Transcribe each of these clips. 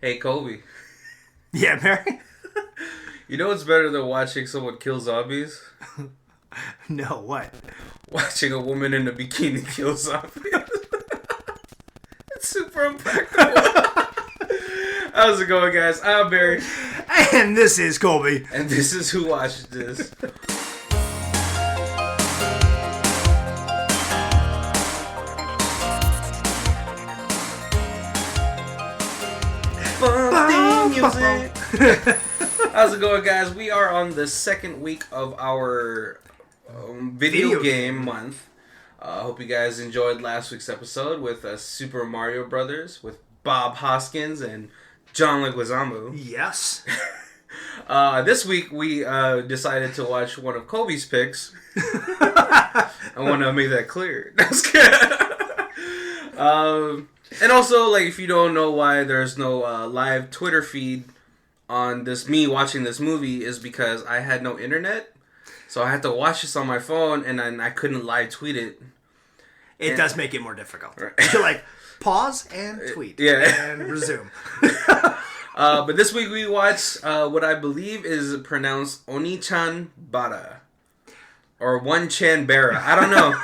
Hey, Colby. Yeah, Mary? You know what's better than watching someone kill zombies? No, what? Watching a woman in a bikini kill zombies. It's super impractical. How's it going, guys? I'm Barry. And this is Colby. And this is Who Watched This. Fun music. How's it going, guys? We are on the second week of our video game month. Hope you guys enjoyed last week's episode with Super Mario Brothers with Bob Hoskins and John Leguizamo. Yes. This week we decided to watch one of Colby's picks. I want to make that clear. That's good. And also, like, if you don't know why there's no live Twitter feed on me watching this movie, is because I had no internet. So I had to watch this on my phone, and then I couldn't live tweet it. It does make it more difficult. Right. So, like, pause and tweet. Yeah. And resume. But this week we watched what I believe is pronounced Onechanbara. Or Onechanbara. I don't know.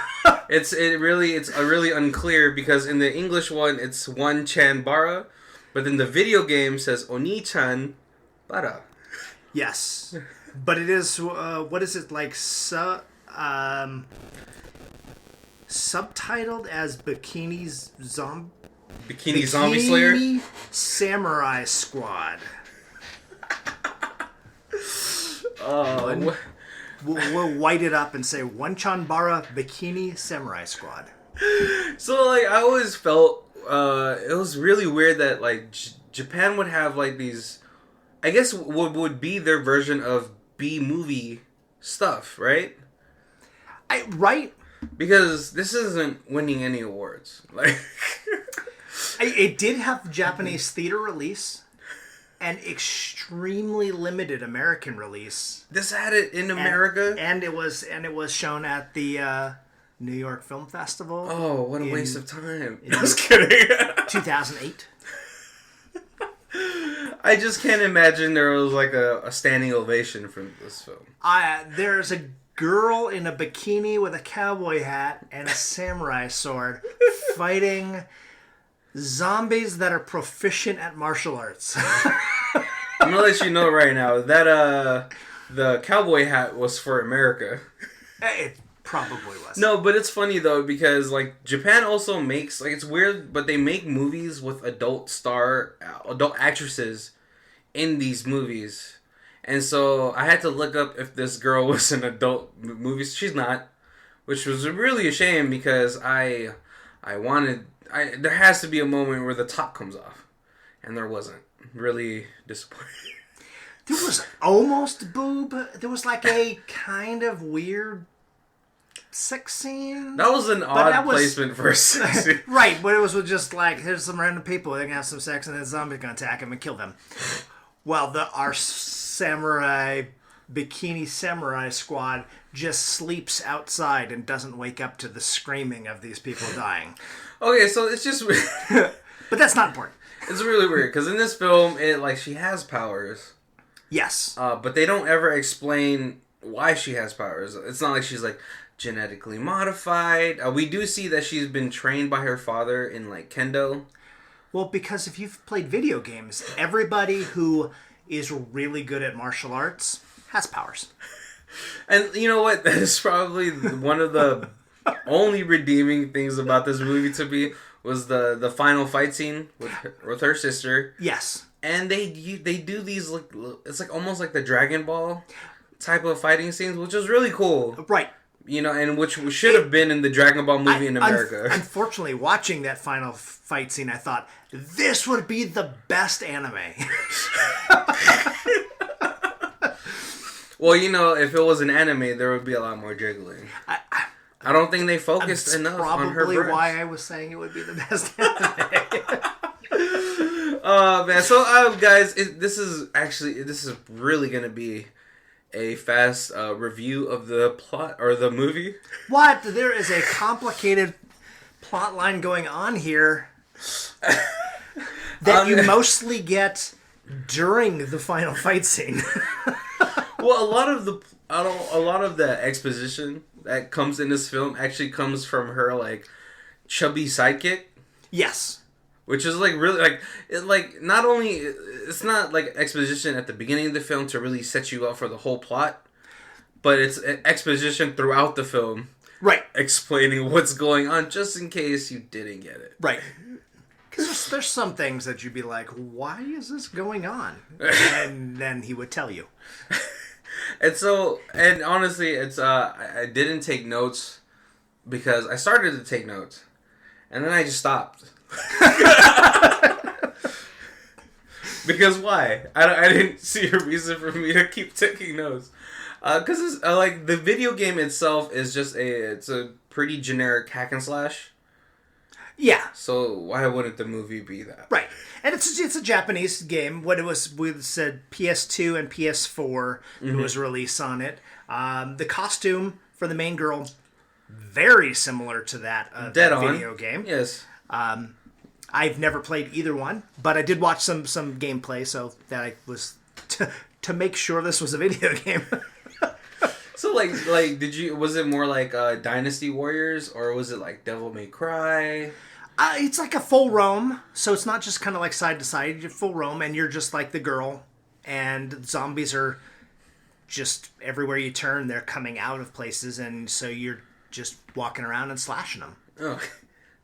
It's really unclear because in the English one it's Onechanbara, but then the video game says Onechanbara. Yes. But it is, what is it, like, subtitled as Bikini Zombie Slayer? Samurai Squad. We'll white it up and say Onechanbara Bikini Samurai Squad. So, like, I always felt it was really weird that, like, Japan would have, like, these, I guess what would be their version of B-movie stuff, right? Right? Because this isn't winning any awards. Like, it did have Japanese theater release and extremely limited American release. This had it in America, and it was shown at the New York Film Festival. Oh, what a waste of time! I was kidding. 2008. I just can't imagine there was like a standing ovation for this film. There's a girl in a bikini with a cowboy hat and a samurai sword fighting zombies that are proficient at martial arts. I'm gonna let you know right now that the cowboy hat was for America. It probably was. No, but it's funny though because like Japan also makes, like, it's weird, but they make movies with adult actresses in these movies. And so I had to look up if this girl was an adult movie. She's not, which was really a shame because there has to be a moment where the top comes off, and there wasn't. Really disappointing. There was almost boob. There was like a kind of weird sex scene. That was an odd placement for a sex scene. Right, but it was just like, here's some random people, they can have some sex, and then zombies gonna attack them and kill them. Well, our samurai bikini samurai squad just sleeps outside and doesn't wake up to the screaming of these people dying. Okay, so it's just but that's not important. It's really weird because in this film, she has powers. Yes, but they don't ever explain why she has powers. It's not like she's like genetically modified. We do see that she's been trained by her father in like kendo. Well, because if you've played video games, everybody who is really good at martial arts has powers. And you know what? That is probably one of the only redeeming things about this movie to me was the final fight scene with her sister. Yes. And they do these, like, it's like almost like the Dragon Ball type of fighting scenes, which is really cool. Right. You know, and which should have been in the Dragon Ball movie in America. Unfortunately, watching that final fight scene, I thought, this would be the best anime. Well, you know, if it was an anime, there would be a lot more jiggling. I don't think they focused enough on her breasts. Probably why I was saying it would be the best anime. Oh, man. So, guys, this is really going to be a fast review of the plot or the movie. What? There is a complicated plot line going on here. that you mostly get during the final fight scene. Well, a lot of the exposition that comes in this film actually comes from her like chubby sidekick. Yes. Which is like really like not only it's not like exposition at the beginning of the film to really set you up for the whole plot, but it's exposition throughout the film, right? Explaining what's going on just in case you didn't get it, right? Because there's some things that you'd be like, why is this going on? And then he would tell you. And honestly, it's I didn't take notes because I started to take notes, and then I just stopped. Because why? I didn't see a reason for me to keep taking notes. Because it's like the video game itself is just it's a pretty generic hack and slash. Yeah. So why wouldn't the movie be that? Right. And it's a Japanese game. What it was, we said PS2 and PS4 was released on it. The costume for the main girl, very similar to that video game. Yes. I've never played either one, but I did watch some gameplay, so that I was to make sure this was a video game. So like was it more like Dynasty Warriors, or was it like Devil May Cry? It's like a full roam, so it's not just kind of like side to side. You're full roam, and you're just like the girl, and zombies are just everywhere you turn. They're coming out of places, and so you're just walking around and slashing them. Oh,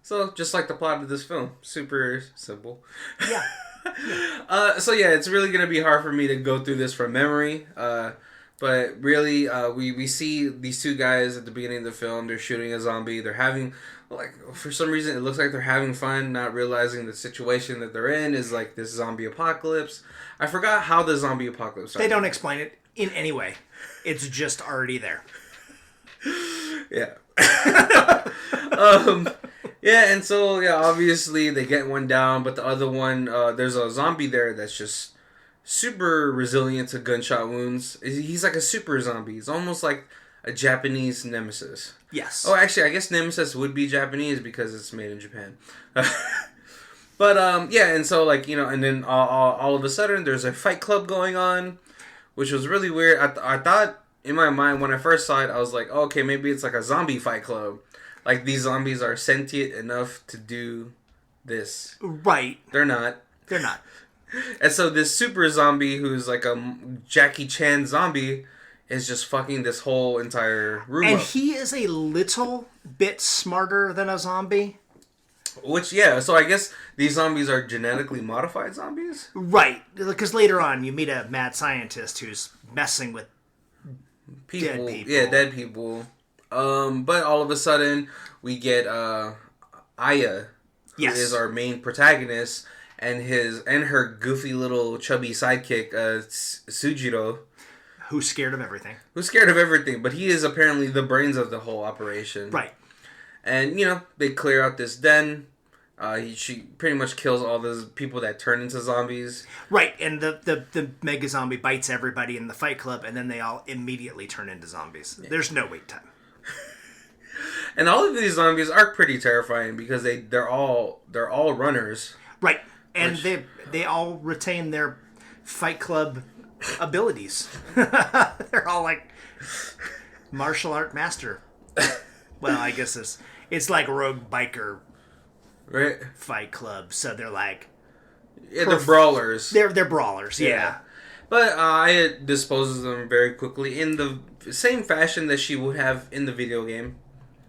so just like the plot of this film, super simple. Yeah. So yeah, it's really gonna be hard for me to go through this from memory. But really, we see these two guys at the beginning of the film. They're shooting a zombie. They're having, like, for some reason, it looks like they're having fun, not realizing the situation that they're in is like this zombie apocalypse. I forgot how the zombie apocalypse started. They don't explain it in any way. It's just already there. Yeah. Yeah, and so, yeah, obviously they get one down, but the other one, there's a zombie there that's just super resilient to gunshot wounds. He's like a super zombie. He's almost like a Japanese Nemesis. Yes. Oh, actually, I guess Nemesis would be Japanese because it's made in Japan. But, yeah, and so, like, you know, and then all of a sudden there's a fight club going on, which was really weird. I thought, in my mind, when I first saw it, I was like, oh, okay, maybe it's like a zombie fight club. Like, these zombies are sentient enough to do this. Right. They're not. They're not. And so this super zombie, who's like a Jackie Chan zombie, is just fucking this whole entire room and up. He is a little bit smarter than a zombie. Which, yeah, so I guess these zombies are genetically modified zombies? Right. Because later on, you meet a mad scientist who's messing with dead people. Yeah, dead people. But all of a sudden, we get Aya, who is our main protagonist, and her goofy little chubby sidekick, Sujiro. Who's scared of everything. But he is apparently the brains of the whole operation. Right. And, you know, they clear out this den. She pretty much kills all those people that turn into zombies. Right, and the mega zombie bites everybody in the fight club, and then they all immediately turn into zombies. Yeah. There's no wait time. And all of these zombies are pretty terrifying because they're all runners. Right. And they all retain their Fight Club abilities. They're all like martial art master. Well, I guess it's like Rogue Biker Fight Club. So they're like... Yeah, they're brawlers. They're brawlers, yeah. But Aya disposes them very quickly in the same fashion that she would have in the video game.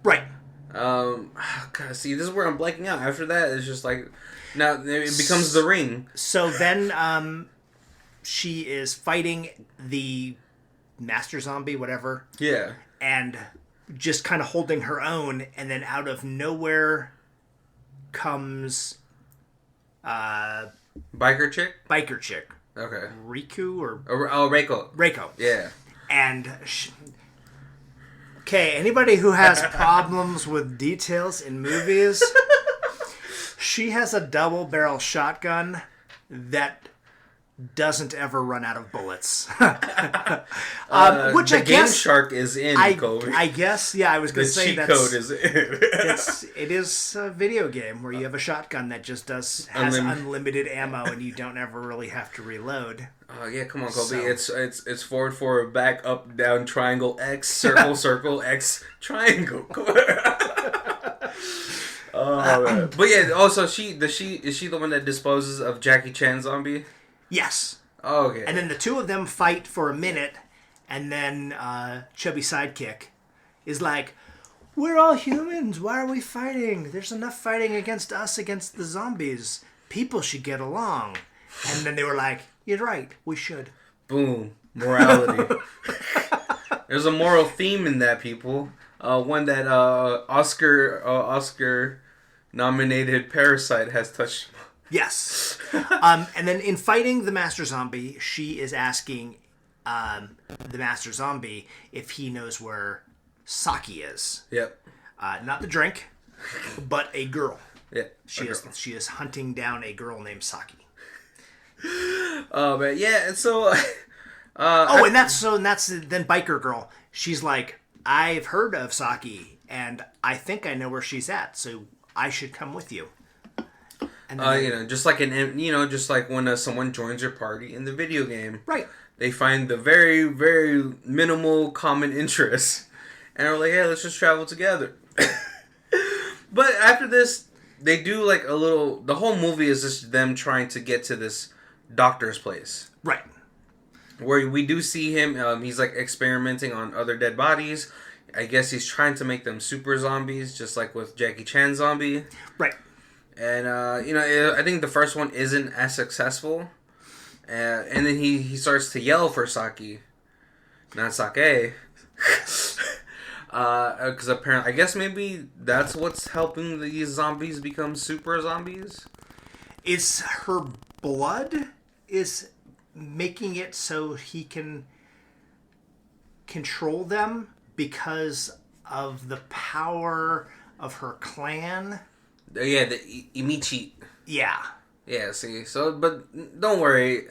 Right. God, see, this is where I'm blanking out. After that, it's just like... Now, it becomes the ring. So then she is fighting the master zombie, whatever. Yeah. And just kind of holding her own, and then out of nowhere comes... Biker chick? Biker chick. Okay. Riku or... Oh, Reiko. Reiko. Yeah. And... Okay, anybody who has problems with details in movies... She has a double-barrel shotgun that doesn't ever run out of bullets. Which the I Game guess Shark is in, Kobe. I guess, yeah, I was going The to say cheat that's code is in. it is a video game where you have a shotgun that just has unlimited ammo and you don't ever really have to reload. Oh yeah, come on, Kobe. So, it's forward, back, up, down, triangle, X, circle, circle, X, triangle. Oh man. But yeah, also is she the one that disposes of Jackie Chan's zombie? Yes. Oh, okay. And then the two of them fight for a minute, and then Chubby Sidekick is like, "We're all humans. Why are we fighting? There's enough fighting against us against the zombies. People should get along." And then they were like, "You're right. We should." Boom. Morality. There's a moral theme in that, people. One that Oscar nominated Parasite has touched. Yes. And then in fighting the Master Zombie, she is asking the Master Zombie if he knows where Saki is. Yep. Not the drink, but a girl. Yeah. She is hunting down a girl named Saki. Oh man, yeah. And so. And that's then biker girl. She's like, "I've heard of Saki, and I think I know where she's at, so I should come with you." And then just like just like when someone joins your party in the video game, right? They find the very, very minimal common interests, and are like, "Hey, let's just travel together." But after this, they do like a little. The whole movie is just them trying to get to this doctor's place, right? Where we do see him. He's like experimenting on other dead bodies. I guess he's trying to make them super zombies, just like with Jackie Chan zombie, right? And I think the first one isn't as successful. And then he starts to yell for Saki, not sake. Because apparently, I guess maybe that's what's helping these zombies become super zombies. It's her blood is making it so he can control them because of the power of her clan. Yeah, the Imichi. Yeah. Yeah, see. So, but don't worry.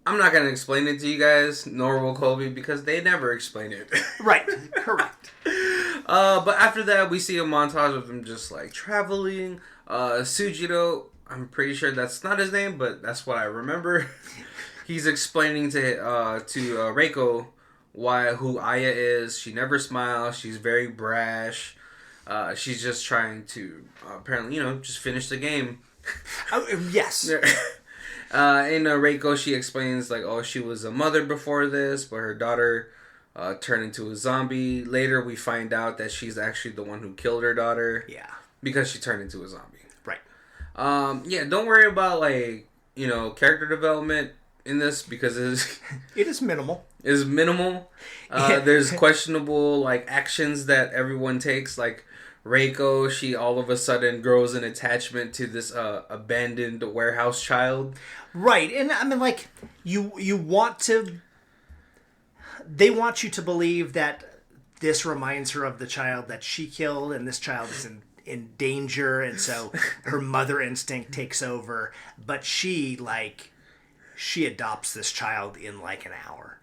I'm not going to explain it to you guys, nor will Colby, because they never explain it. Right. Correct. But after that, we see a montage of them just, like, traveling. Sujiro, I'm pretty sure that's not his name, but that's what I remember. He's explaining to Reiko who Aya is. She never smiles. She's very brash. She's just trying to, apparently, just finish the game. Oh, yes. In Reiko, she explains, like, she was a mother before this, but her daughter turned into a zombie. Later, we find out that she's actually the one who killed her daughter. Yeah. Because she turned into a zombie. Right. Don't worry about, like, character development in this, because it is minimal. It is minimal. There's questionable, like, actions that everyone takes, like, Reiko, she all of a sudden grows an attachment to this abandoned warehouse child. Right, and I mean, like, you want to... They want you to believe that this reminds her of the child that she killed, and this child is in danger, and so her mother instinct takes over. But she adopts this child in, like, an hour.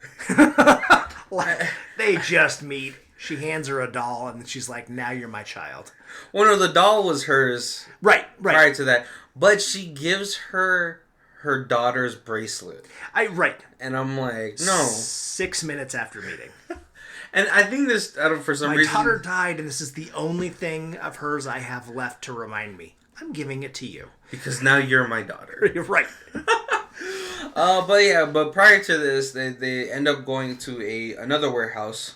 Like, they just meet... She hands her a doll, and she's like, "Now you're my child." Well, no, the doll was hers. Right. Prior to that. But she gives her daughter's bracelet. Right. And I'm like, no. 6 minutes after meeting. And I think this, for some reason... My daughter died, and this is the only thing of hers I have left to remind me. I'm giving it to you. Because now you're my daughter. You're right. But prior to this, they end up going to another warehouse.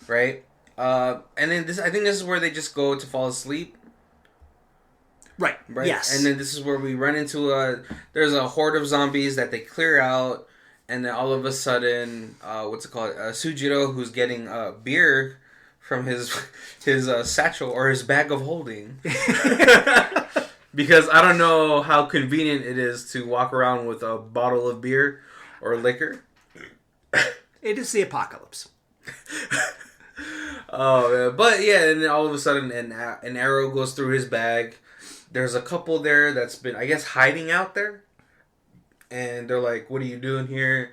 Right? And then I think this is where they just go to fall asleep. Right. Yes. And then this is where we run into there's a horde of zombies that they clear out, and then all of a sudden, Sujiro, who's getting beer from his satchel or his bag of holding. Because I don't know how convenient it is to walk around with a bottle of beer or liquor. It is the apocalypse. Oh, but yeah, and then all of a sudden an arrow goes through his bag. There's a couple there that's been, I guess, hiding out there. and they're like, "What are you doing here?"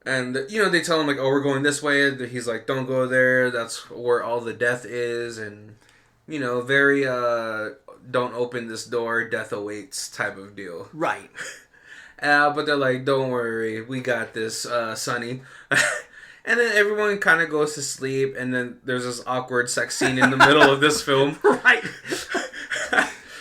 And they tell him like, "Oh, we're going this way." He's like, "Don't go there. That's where all the death is," and very don't open this door, death awaits type of deal. Right. But they're like, "Don't worry, we got this, Sonny." And then everyone kind of goes to sleep, and then there's this awkward sex scene in the middle of this film. Right.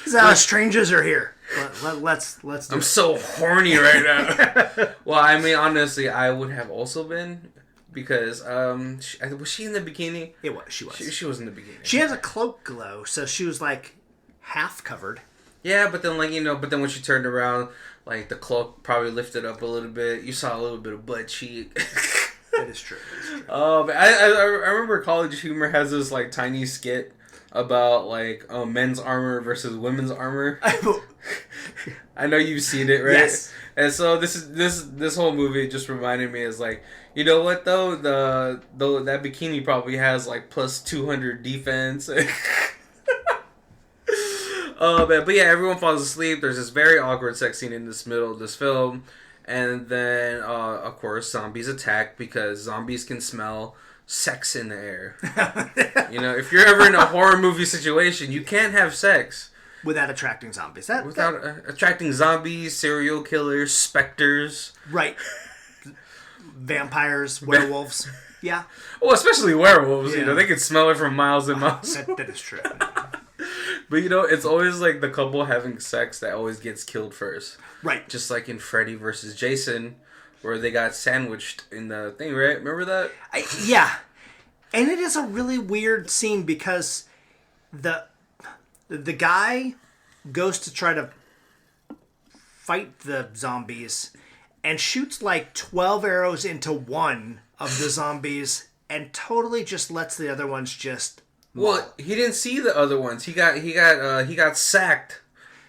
So strangers are here. Let's do I'm it. so horny right now. Well, I mean, honestly, I would have also been, because was she in the bikini? She was. She was in the bikini. She has a cloak glow, so she was like half covered. Yeah, but then when she turned around, like the cloak probably lifted up a little bit. You saw a little bit of butt cheek. That is true. But I remember College Humor has this like tiny skit about like men's armor versus women's armor. I know you've seen it, right? Yes. And so this whole movie just reminded me is like, you know what though, that bikini probably has like plus 200 defense. But yeah, everyone falls asleep. There's this very awkward sex scene in this middle of this film, and then of course zombies attack because zombies can smell sex in the air. If you're ever in a horror movie situation, you can't have sex without attracting zombies. Attracting zombies, serial killers, specters. Right. Vampires, werewolves. Yeah. Well, especially werewolves. Yeah. They can smell it from miles and miles. That is true. But it's always like the couple having sex that always gets killed first. Right. Just like in Freddy versus Jason, where they got sandwiched in the thing, right? Remember that? Yeah. And it is a really weird scene because the guy goes to try to fight the zombies and shoots like 12 arrows into one of the zombies and totally just lets the other ones just... Well, he didn't see the other ones. He got sacked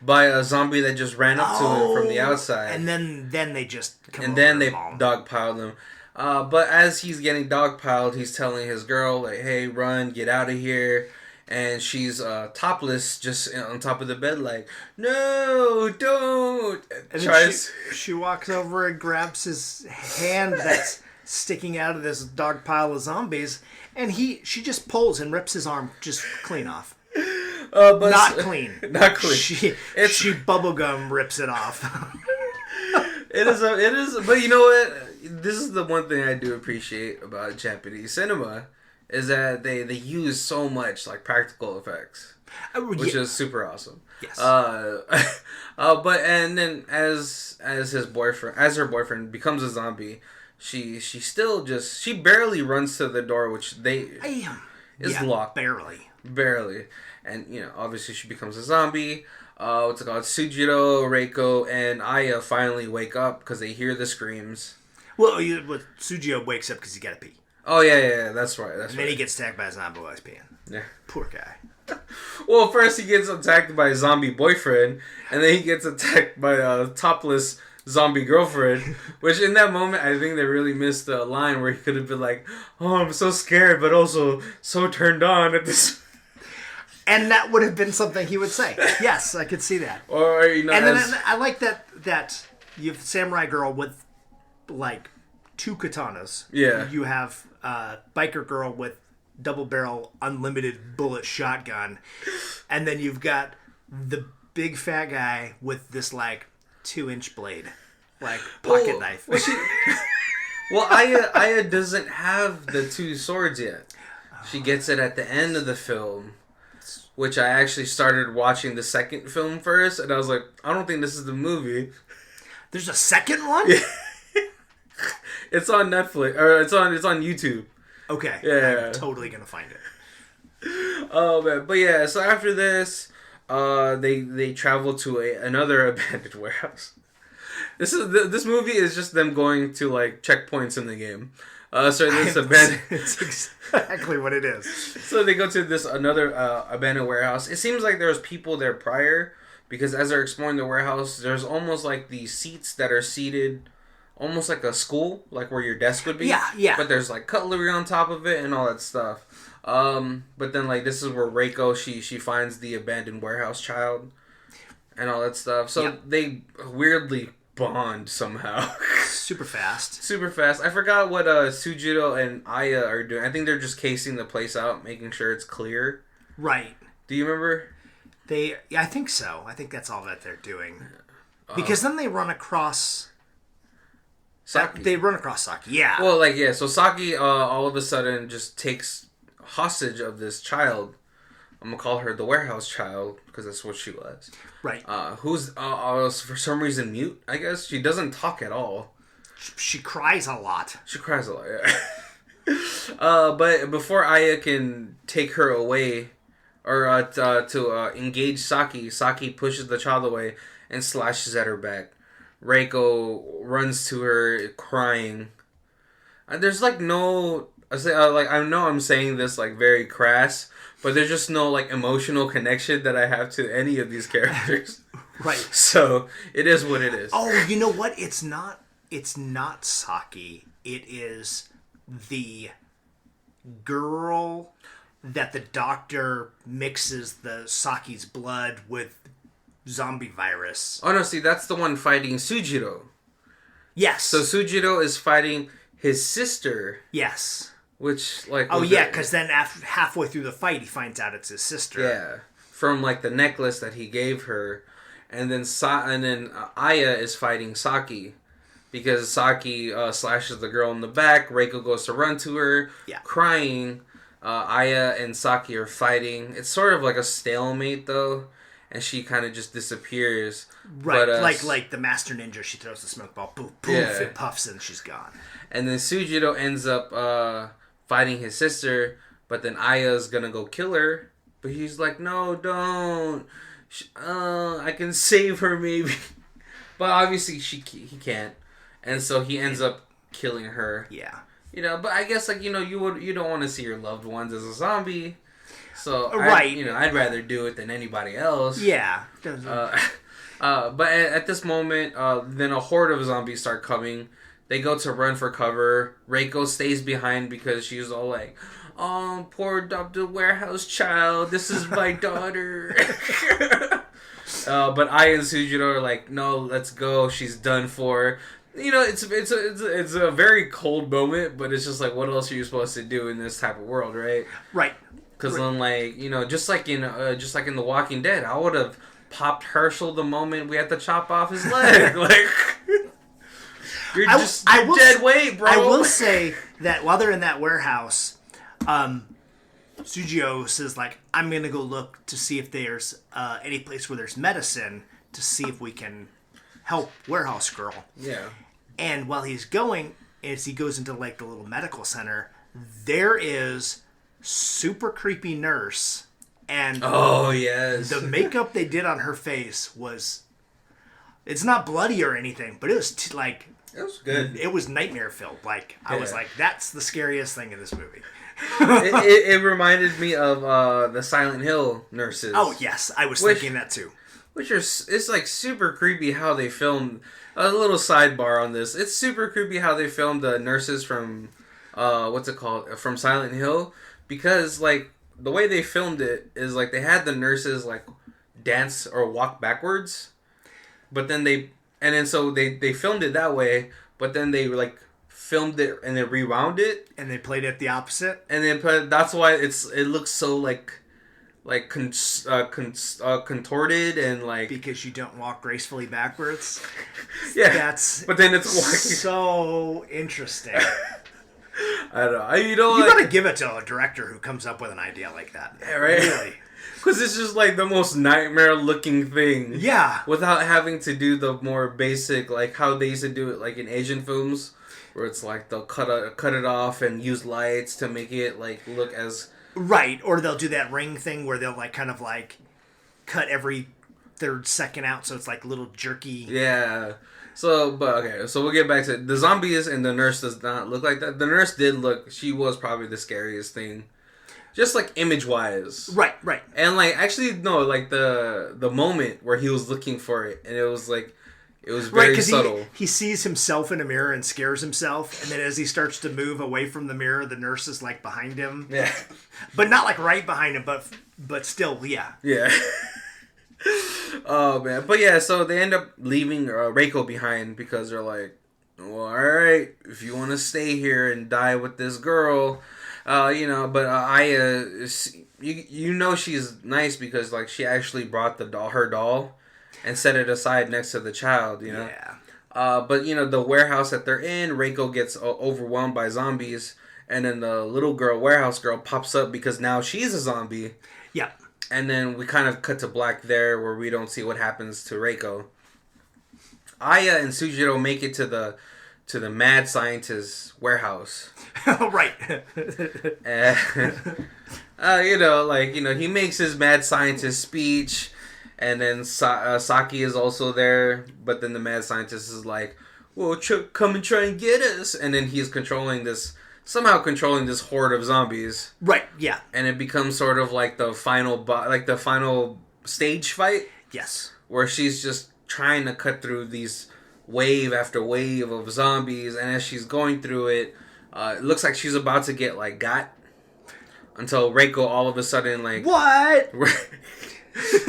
by a zombie that just ran up to him from the outside. And then they just come and then they bomb. dogpiled him. But as he's getting dogpiled, he's telling his girl, like, "Hey, run, get out of here." And she's topless, just on top of the bed, like, "No, don't." And then she walks over and grabs his hand that's sticking out of this dog pile of zombies, and she just pulls and rips his arm just clean off. But not clean. Not clean. She bubblegum rips it off. It is, but you know what? This is the one thing I do appreciate about Japanese cinema, is that they use so much like practical effects, which is super awesome. Yes. But and then as her boyfriend becomes a zombie, she still she barely runs to the door, which is locked barely, and obviously she becomes a zombie. What's it called? Sujiro, Reiko, and Aya finally wake up because they hear the screams. Well, Sujiro wakes up because he got to pee. Oh, yeah, that's right. And then he gets attacked by a zombie while he's peeing. Yeah. Poor guy. Well, first he gets attacked by a zombie boyfriend, and then he gets attacked by a topless zombie girlfriend, which in that moment, I think they really missed the line where he could have been like, "Oh, I'm so scared, but also so turned on at this." And that would have been something he would say. Yes, I could see that. Or, and then I like that you have Samurai Girl with like 2 katanas. Yeah. You have Biker Girl with double barrel unlimited bullet shotgun. And then you've got the big fat guy with this like 2-inch blade. Like pocket knife. Well, Aya doesn't have the 2 swords yet. She gets it at the end of the film. Which I actually started watching the second film first, and I was like, I don't think this is the movie. There's a second one? It's on Netflix, or it's on YouTube. Okay. Yeah. I'm totally gonna find it. Oh man, but yeah. So after this, they travel to another abandoned warehouse. This movie is just them going to like checkpoints in the game. So this abandoned. It's exactly what it is. So they go to this another abandoned warehouse. It seems like there was people there prior, because as they're exploring the warehouse, there's almost like these seats that are seated, almost like a school, like where your desk would be. Yeah. But there's like cutlery on top of it and all that stuff. But then like this is where Reiko she finds the abandoned warehouse child, and all that stuff. So they weirdly bond somehow. Super fast. Super fast. I forgot what Sujiro and Aya are doing. I think they're just casing the place out, making sure it's clear. Right. Do you remember? I think so. I think that's all that they're doing. Because then they run across... Saki. They run across Saki, yeah. Well, like, yeah, so Saki all of a sudden just takes hostage of this child. I'm gonna call her the warehouse child, because that's what she was. Right. Who's, for some reason, mute, I guess. She doesn't talk at all. She cries a lot. She cries a lot, yeah. But before Aya can take her away, or to engage Saki, Saki pushes the child away and slashes at her back. Reiko runs to her crying. There's like no, I know I'm saying this like very crass, but there's just no like emotional connection that I have to any of these characters. Right. So it is what it is. Oh, you know what? It's not Saki. It is the girl that the doctor mixes the Saki's blood with zombie virus. Oh no, see, that's the one fighting Sujiro. Yes. So Sujiro is fighting his sister. Yes. Which, like... Oh yeah, because then halfway through the fight, he finds out it's his sister. Yeah. From, like, the necklace that he gave her. And then Aya is fighting Saki. Because Saki slashes the girl in the back. Reiko goes to run to her. Yeah. Crying. Aya and Saki are fighting. It's sort of like a stalemate, though. And she kind of just disappears. Right, but, like the Master Ninja, she throws the smoke ball, poof, poof, yeah. It puffs and she's gone. And then Sujiro ends up fighting his sister, but then Aya's gonna go kill her. But he's like, no, don't. I can save her, maybe. But obviously he can't. And so he ends up killing her. Yeah. You know, but I guess, like, you know, you don't want to see your loved ones as a zombie. So, right. I'd rather do it than anybody else. Yeah. But at this moment, then a horde of zombies start coming. They go to run for cover. Reiko stays behind because she's all like, oh, poor adopted warehouse child. This is my daughter. But Ai and Sujiro are like, no, let's go. She's done for. You know, it's a very cold moment, but it's just like, what else are you supposed to do in this type of world, right? Right. Because then, like, you know, just like in The Walking Dead, I would have popped Herschel the moment we had to chop off his leg. Like, you're dead weight, bro. I will say that while they're in that warehouse, Sujio says, like, I'm gonna go look to see if there's any place where there's medicine to see if we can help warehouse girl. Yeah. And while he's going, as he goes into like the little medical center, there is super creepy nurse, and oh yes, the makeup they did on her face was, it's not bloody or anything, but it was it was good. It was nightmare filled. Like, I was like, that's the scariest thing in this movie. it reminded me of the Silent Hill nurses. Oh yes, I was thinking that too. It's like super creepy how they filmed. A little sidebar on this. It's super creepy how they filmed the nurses from what's it called? From Silent Hill. Because, like, the way they filmed it is, like, they had the nurses, like, dance or walk backwards. But then they filmed it that way, but then they, like, filmed it and then rewound it. And they played it the opposite. And then that's why it looks so, like contorted and, like... Because you don't walk gracefully backwards. Yeah. But then it's walking... So interesting. I don't know. You gotta give it to a director who comes up with an idea like that. Yeah, right? Really. Because it's just like the most nightmare-looking thing. Yeah. Without having to do the more basic, like how they used to do it, like in Asian films, where it's like they'll cut it off and use lights to make it like look as... Right, or they'll do that ring thing where they'll like kind of like cut every third second out, so it's like little jerky. Yeah. So we'll get back to it. The zombies and the nurse does not look like that. The nurse did look, she was probably the scariest thing. Just like image wise. Right. And like, actually, no, like the moment where he was looking for it and it was like, it was very subtle. He sees himself in a mirror and scares himself, and then as he starts to move away from the mirror, the nurse is like behind him. Yeah. But not like right behind him, but still, yeah. Yeah. Oh man, but yeah, so they end up leaving Reiko behind because they're like, well, all right, if you want to stay here and die with this girl, but Aya, you know she's nice because like she actually brought her doll, and set it aside next to the child, Yeah. But the warehouse that they're in, Reiko gets overwhelmed by zombies, and then the little girl, warehouse girl, pops up because now she's a zombie. Yeah. And then we kind of cut to black there where we don't see what happens to Reiko. Aya and Sujiro make it to the mad scientist's warehouse. Right. And, he makes his mad scientist speech, and then Saki is also there, but then the mad scientist is like, well, come and try and get us. And then he's somehow controlling this horde of zombies. Right, yeah. And it becomes sort of like the final stage fight. Yes. Where she's just trying to cut through these wave after wave of zombies, and as she's going through it, it looks like she's about to get got. Until Reiko all of a sudden what?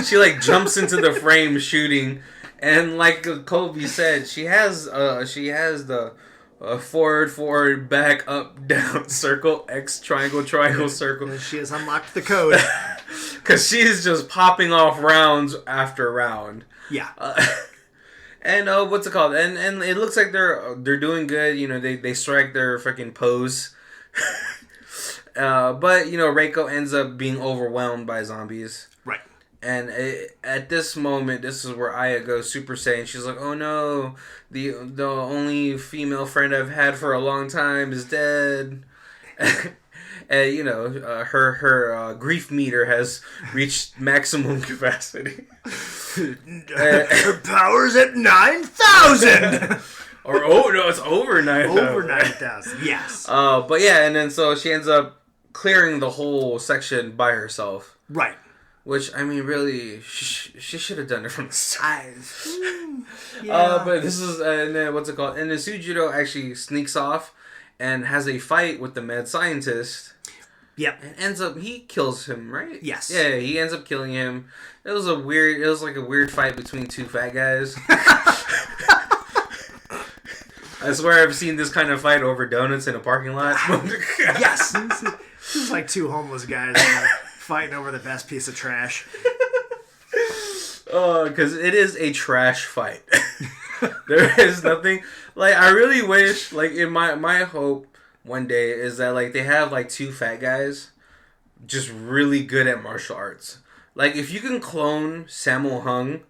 She jumps into the frame shooting, and like Kobe said, she has the forward, back, up, down, circle, X, triangle, circle. And she has unlocked the code. Because she is just popping off rounds after round. Yeah. And what's it called? And it looks like they're doing good. They strike their freaking pose. But Reiko ends up being overwhelmed by zombies. Right. And at this moment, this is where Aya goes Super Saiyan. She's like, "Oh no, the only female friend I've had for a long time is dead." And her grief meter has reached maximum capacity. Her power's at 9,000. It's over 9,000. Over 9,000. Yes. But yeah, and then so she ends up clearing the whole section by herself. Right. Which, I mean, really, she should have done it from the start. Yeah. But this is, and then, what's it called? And then Sujiro actually sneaks off and has a fight with the mad scientist. Yep. And he kills him, right? Yes. Yeah, he ends up killing him. It was like a weird fight between two fat guys. I swear I've seen this kind of fight over donuts in a parking lot. Yes. It's like two homeless guys fighting over the best piece of trash. Because it is a trash fight. There is nothing I really wish in my hope one day is that they have two fat guys just really good at martial arts. If you can clone Sammo Hung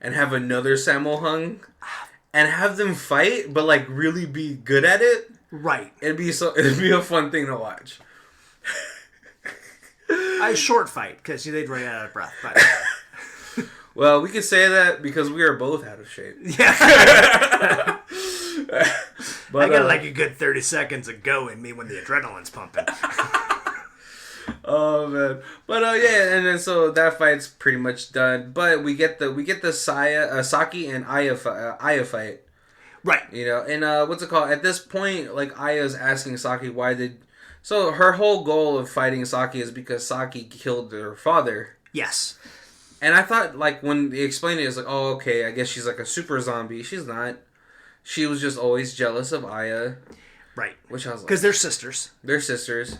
and have another Sammo Hung and have them fight but really be good at it, right, it'd be a fun thing to watch. A short fight because they'd run out of breath. But well, we could say that because we are both out of shape. Yeah. But, I got a good 30 seconds of go in me when the adrenaline's pumping. Oh man, but yeah, and then so that fight's pretty much done. But we get the Saki and Aya fight, right? And what's it called? At this point, Aya's asking Saki so her whole goal of fighting Saki is because Saki killed her father. Yes. And I thought when they explained it, it's oh, okay, I guess she's a super zombie. She's not. She was just always jealous of Aya. Right. Which I was because they're sisters. They're sisters.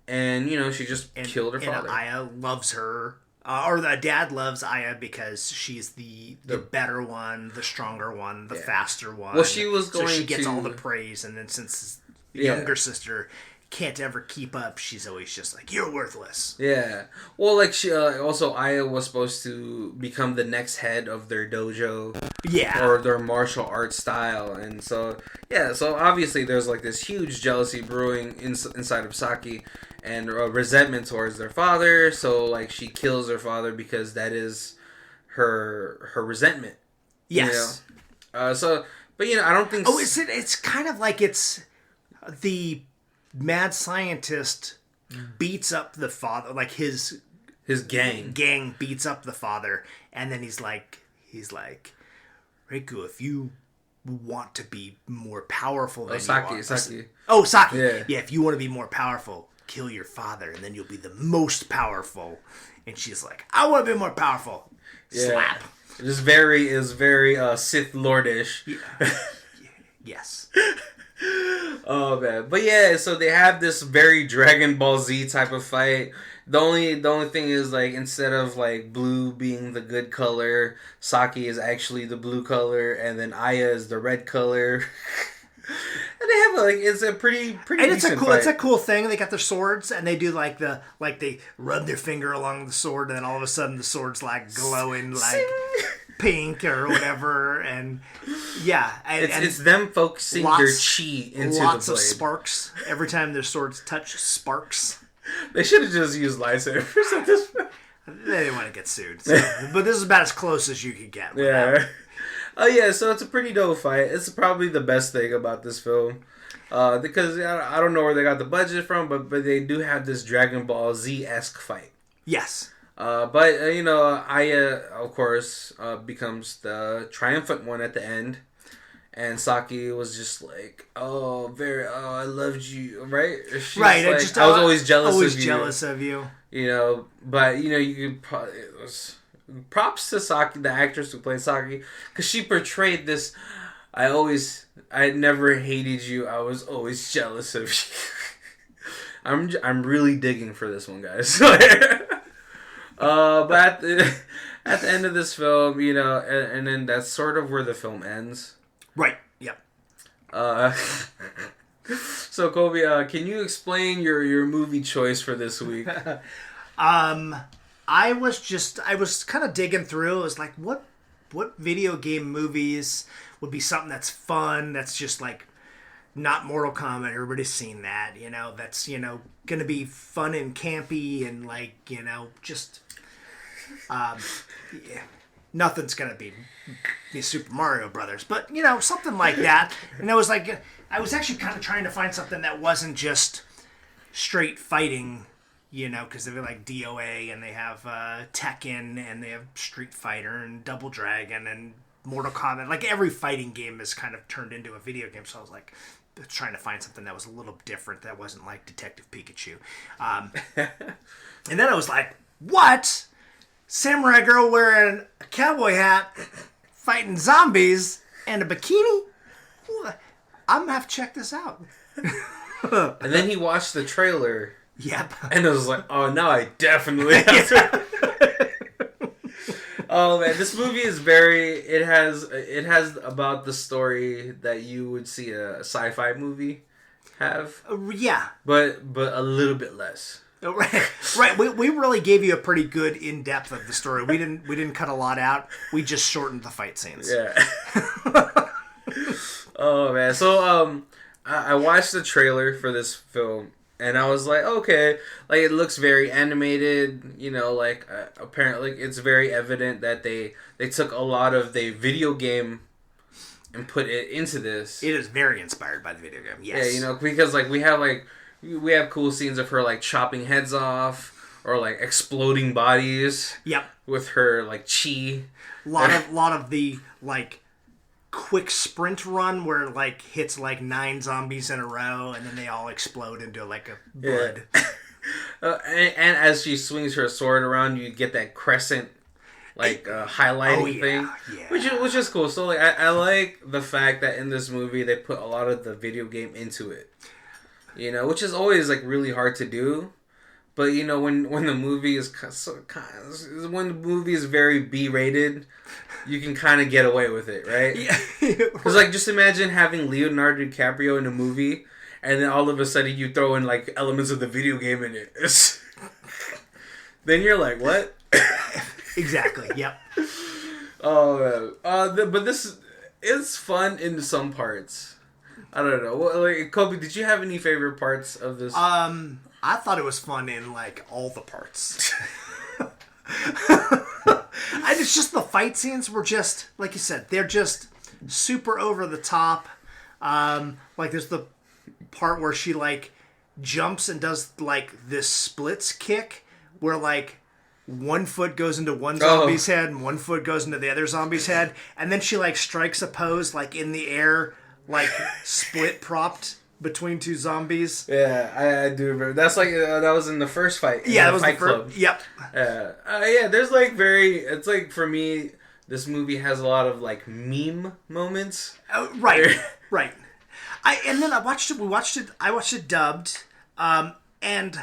And, she just killed her father. And Aya loves her. Or the dad loves Aya because she's the better one, the stronger one, the faster one. Well, she was going to... So she gets all the praise. And then since the younger sister can't ever keep up, she's always just you're worthless. Yeah. Well, she also Aya was supposed to become the next head of their dojo. Yeah. Or their martial arts style. And so, yeah, so obviously there's this huge jealousy brewing inside of Saki and resentment towards their father. So she kills her father because that is her resentment. Yes. But I don't think... Oh, it's kind of it's the mad scientist beats up the father, his gang beats up the father, and then he's like, Reiku, if you want to be more powerful than Saki. Oh, Saki. Yeah, if you want to be more powerful, kill your father, and then you'll be the most powerful. And she's like, I want to be more powerful. slap. It is very Sith Lordish. Yeah. Yes. Oh man, but yeah, so they have this very Dragon Ball Z type of fight. The only thing is like instead of like blue being the good color, Saki is actually the blue color, and then Aya is the red color. And they have it's a pretty and decent fight. It's a cool thing. They got their swords and they do they rub their finger along the sword, and then all of a sudden the sword's like glowing like pink or whatever, and yeah, it's them focusing their chi into the blade. Lots of sparks every time their swords touch. Sparks. They should have just used lightsabers at this point. They didn't want to get sued, so. But this is about as close as you could get. Yeah. Oh yeah, so it's a pretty dope fight. It's probably the best thing about this film. Because I don't know where they got the budget from, but they do have this Dragon Ball Z-esque fight. Yes. But Aya, of course, becomes the triumphant one at the end. And Saki was just like, I loved you, right? She right. Was like, I was always jealous of you. Always jealous of you. But, you could probably... Props to Saki, the actress who played Saki, because she portrayed this... I never hated you. I was always jealous of you. I'm really digging for this one, guys. But at the end of this film, and then that's sort of where the film ends. Right. Yep. So Kobe, can you explain your movie choice for this week? I was kind of digging through. It was like, what video game movies would be something that's fun, that's just like not Mortal Kombat. Everybody's seen that, that's, going to be fun and campy and like, just, nothing's going to be Super Mario Brothers, but, something like that. And I was like, I was actually kind of trying to find something that wasn't just straight fighting, because they have like DOA and they have Tekken and they have Street Fighter and Double Dragon and Mortal Kombat. Like every fighting game is kind of turned into a video game. So I was like trying to find something that was a little different, that wasn't like Detective Pikachu. And then I was like, what? Samurai girl wearing a cowboy hat, fighting zombies and a bikini? I'm gonna have to check this out. And then he watched the trailer. Yep. And I was like, oh, now I definitely have to. Oh man, this movie is it has about the story that you would see a sci-fi movie have. Yeah. But a little bit less. Right. We really gave you a pretty good in-depth of the story. We didn't cut a lot out. We just shortened the fight scenes. Yeah. Oh man. So I watched the trailer for this film. And I was like, okay, like it looks very animated, apparently it's very evident that they took a lot of the video game and put it into this. It is very inspired by the video game, yes. Yeah, because we have cool scenes of her like chopping heads off or like exploding bodies. Yep. With her like chi. Lot of the like quick sprint run where like hits like 9 zombies in a row and then they all explode into like a blood. Yeah. And as she swings her sword around, you get that crescent like highlighting thing, which is cool. So like I like the fact that in this movie they put a lot of the video game into it, which is always like really hard to do. But when the movie is very B-rated, you can kind of get away with it, right? Yeah. Because like just imagine having Leonardo DiCaprio in a movie, and then all of a sudden you throw in like elements of the video game in it. Then you're like, what? Exactly. Yep. Oh, but this is fun in some parts. I don't know. Like, Kobe, did you have any favorite parts of this? I thought it was fun in like all the parts. It's just the fight scenes were just like you said, they're just super over the top. Like there's the part where she like jumps and does like this splits kick where like one foot goes into one zombie's head and one foot goes into the other zombie's head, and then she like strikes a pose like in the air, like split propped between two zombies. Yeah, I do remember. That's like that was in the first fight. Yeah, that was Fight the first. Club. Yep. Yeah. There's like it's like for me, this movie has a lot of like meme moments. Right. Right. And then I watched it. I watched it dubbed, and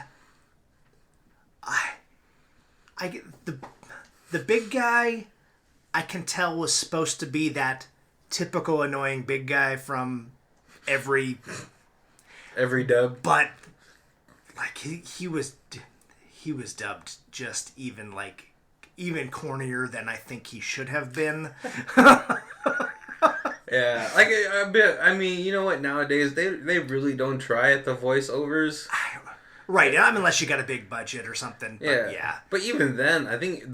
I the big guy, I can tell was supposed to be that typical annoying big guy from every dub. But like he was dubbed just even cornier than I think he should have been. Yeah, like a bit. I mean, you know what? Nowadays, they really don't try at the voiceovers. Right, unless you got a big budget or something. But yeah. But even then, I think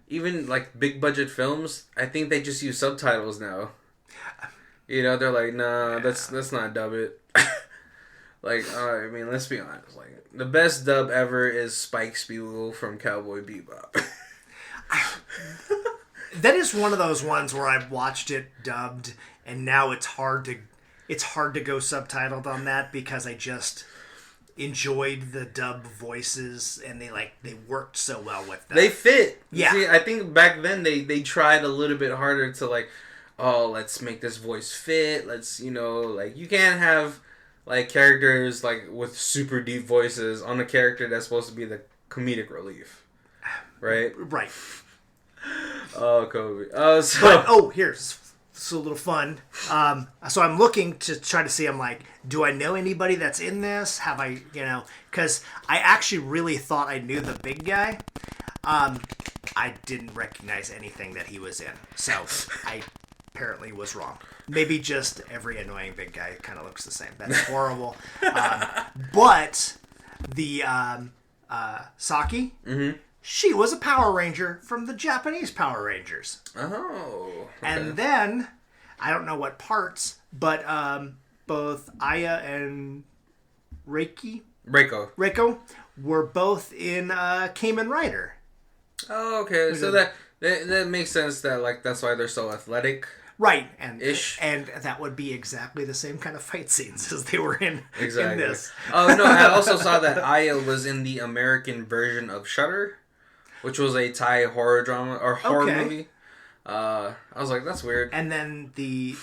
even like big budget films, I think they just use subtitles now. You know, they're like, nah, let's not dub it. Like, I mean, let's be honest. Like, the best dub ever is Spike Spiegel from Cowboy Bebop. That is one of those ones where I've watched it dubbed, and now it's hard to go subtitled on that because I just enjoyed the dub voices and they worked so well with them. They fit. Yeah. See, I think back then they tried a little bit harder to like, oh, let's make this voice fit. Let's, like you can't have like characters like with super deep voices on a character that's supposed to be the comedic relief. Right? Right. Oh, Kobe. Here's a little fun. So I'm looking to try to see, I'm like, do I know anybody that's in this? Have I, because I actually really thought I knew the big guy. I didn't recognize anything that he was in. So I apparently was wrong. Maybe just every annoying big guy kind of looks the same. That's horrible. But the Saki, she was a Power Ranger from the Japanese Power Rangers. Oh. Okay. And then, I don't know what parts, but both Aya and Reiko were both in Kamen Rider. Oh, okay. So that makes sense that like that's why they're so athletic. Right, and that would be exactly the same kind of fight scenes as they were in this. Oh no, I also saw that Aya was in the American version of Shudder, which was a Thai horror drama or horror movie. I was like, that's weird. And then the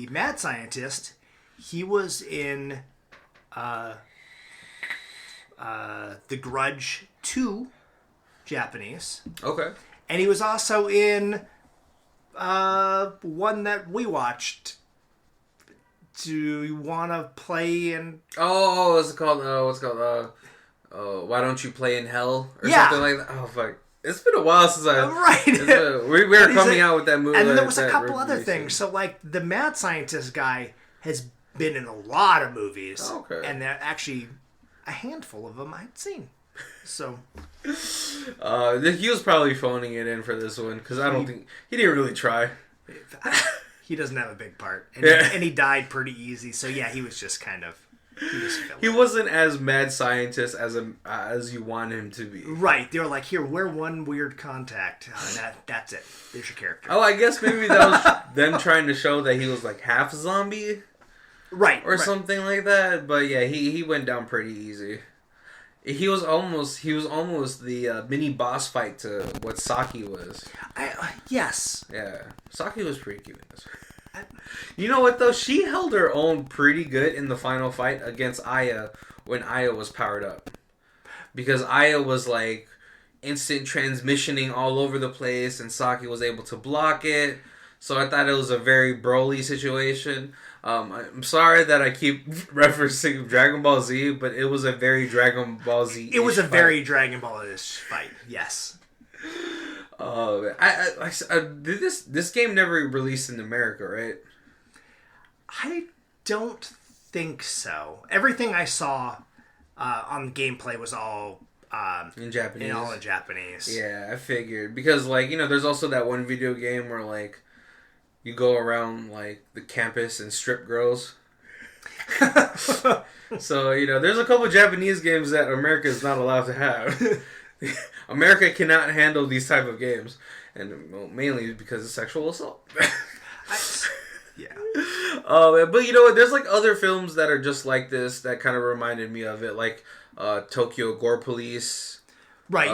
mad scientist, he was in The Grudge 2 Japanese. Okay. And he was also in one that we watched. Do you want to play in... Oh, what's it called? Why Don't You Play in Hell? Or something like that. Oh, fuck. It's been a while since we were coming out with that movie. And there was a couple other things. So, like, the mad scientist guy has been in a lot of movies. Okay. And there actually a handful of them I'd seen. So... he was probably phoning it in for this one, because I don't think... He didn't really try. He doesn't have a big part. And he died pretty easy. So, yeah, he was just kind of... He wasn't as mad scientist as you want him to be. Right. They were like, here, wear one weird contact. That's it. There's your character. Oh, I guess maybe that was them trying to show that he was like half zombie. Right. Or something like that. But yeah, he went down pretty easy. He was almost the mini boss fight to what Saki was. Yes. Yeah. Saki was pretty cute in this. You know what, though? She held her own pretty good in the final fight against Aya when Aya was powered up. Because Aya was, like, instant transmissioning all over the place, and Saki was able to block it. So I thought it was a very Broly situation. I'm sorry that I keep referencing Dragon Ball Z, but it was a very Dragon Ball Z. It was a very Dragon Ball-ish fight, yes. Did this game never released in America, right? I don't think so. Everything I saw on gameplay was all in Japanese. All in Japanese. Yeah, I figured, because like there's also that one video game where like you go around like the campus and strip girls. So there's a couple Japanese games that America is not allowed to have. America cannot handle these type of games, and mainly because of sexual assault. Yeah. But you know what? There's like other films that are just like this that kind of reminded me of it, like Tokyo Gore Police, Right.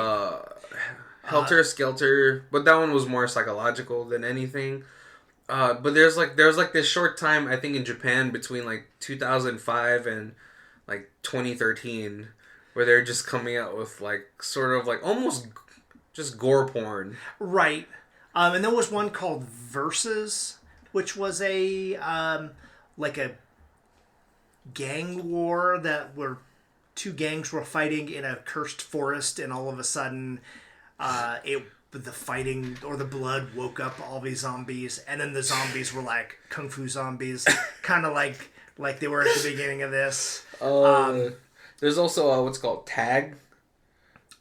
Helter Skelter, but that one was more psychological than anything. But there's this short time I think in Japan between like 2005 and like 2013 where they're just coming out with like sort of like almost just gore porn. Right. And there was one called Versus, which was a like a gang war that were two gangs were fighting in a cursed forest, and all of a sudden, the fighting or the blood woke up all these zombies, and then the zombies were like kung fu zombies, kind of like they were at the beginning of this. There's also what's called Tag.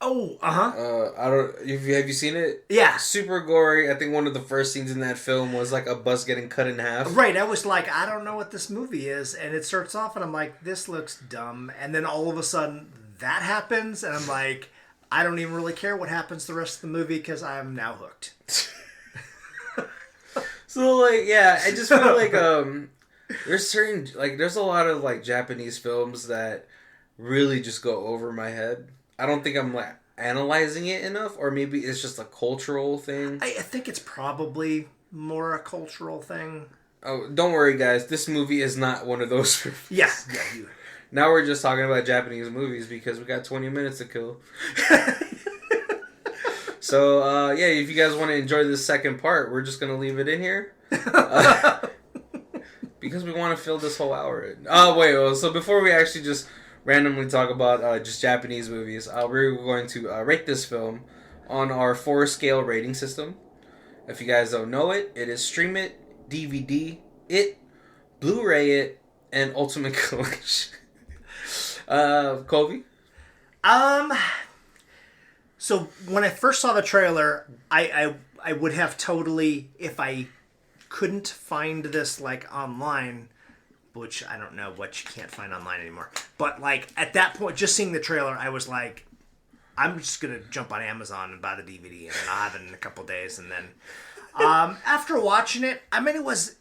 Oh, I don't. Have you seen it? Yeah. Super gory. I think one of the first scenes in that film was like a bus getting cut in half. Right. I was like, I don't know what this movie is, and it starts off, and I'm like, this looks dumb, and then all of a sudden that happens, and I'm like, I don't even really care what happens the rest of the movie because I'm now hooked. So like, yeah, I just feel like there's a lot of like Japanese films that really just go over my head. I don't think I'm like analyzing it enough, or maybe it's just a cultural thing. I think it's probably more a cultural thing. Oh, don't worry, guys. This movie is not one of those. Yeah. Now we're just talking about Japanese movies because we got 20 minutes to kill. So, yeah, if you guys want to enjoy this second part, we're just going to leave it in here. Because we want to fill this whole hour in. So before we actually just randomly talk about just Japanese movies, we're going to rate this film on our 4-scale rating system. If you guys don't know it, it is Stream It, DVD It, Blu-ray It, and Ultimate Collection. Colby? So when I first saw the trailer, I would have totally, if I couldn't find this like online, which I don't know what you can't find online anymore, but like at that point, just seeing the trailer, I was like, I'm just gonna jump on Amazon and buy the DVD, and then I'll have it in a couple days, and then after watching it, I mean, it was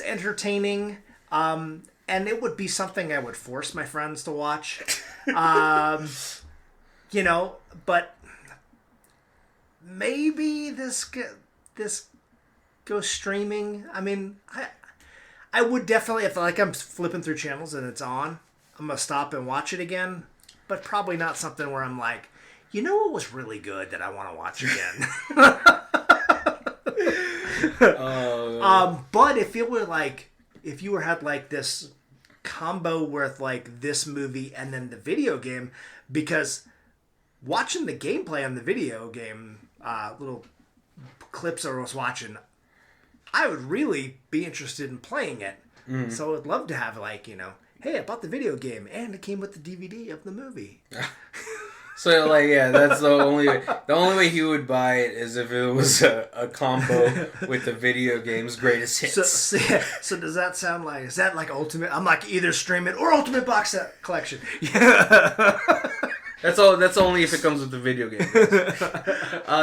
entertaining, and it would be something I would force my friends to watch, but maybe this goes streaming. I mean, I would definitely, if like I'm flipping through channels and it's on, I'm gonna stop and watch it again, but probably not something where I'm like, you know what was really good that I want to watch again. But if you had like this combo with like this movie and then the video game, because watching the gameplay on the video game, little clips I was watching, I would really be interested in playing it. Mm-hmm. So I'd love to have like, hey, I bought the video game and it came with the DVD of the movie. So like, yeah, that's the only way he would buy it is if it was a combo with the video game's greatest hits. So does that sound like, is that like ultimate? I'm like either stream it or ultimate box set collection. Yeah. That's only if it comes with the video game.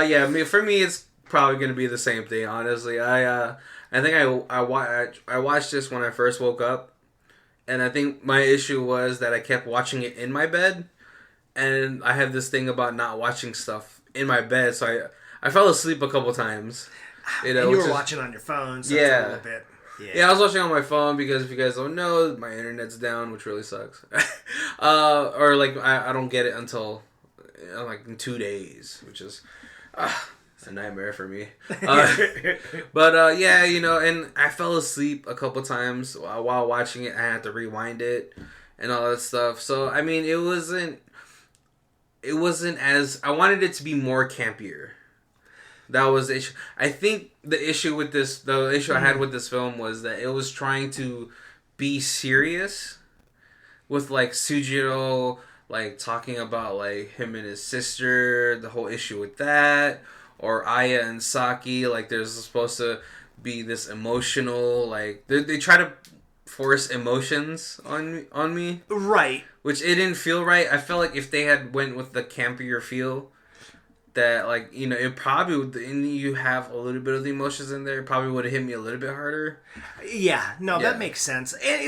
Yeah, for me, it's probably gonna be the same thing. Honestly, I think I watched this when I first woke up, and I think my issue was that I kept watching it in my bed, and I have this thing about not watching stuff in my bed, so I fell asleep a couple times. And you were watching on your phone, so yeah. It's a little bit. Yeah, I was watching on my phone because if you guys don't know, my internet's down, which really sucks. Or like I don't get it until like in 2 days, which is it's a nightmare for me. But yeah, and I fell asleep a couple times while watching it. I had to rewind it and all that stuff. So I mean, it wasn't as I wanted it to be more campier. That was the issue. I think the issue I had with this film was that it was trying to be serious with like Sujiro like talking about like him and his sister, the whole issue with that, or Aya and Saki, like there's supposed to be this emotional like they try to force emotions on me. Right. Which it didn't feel right. I felt like if they had went with the campier feel, that like it probably would, and you have a little bit of the emotions in there. It probably would have hit me a little bit harder. Yeah, no, that makes sense. And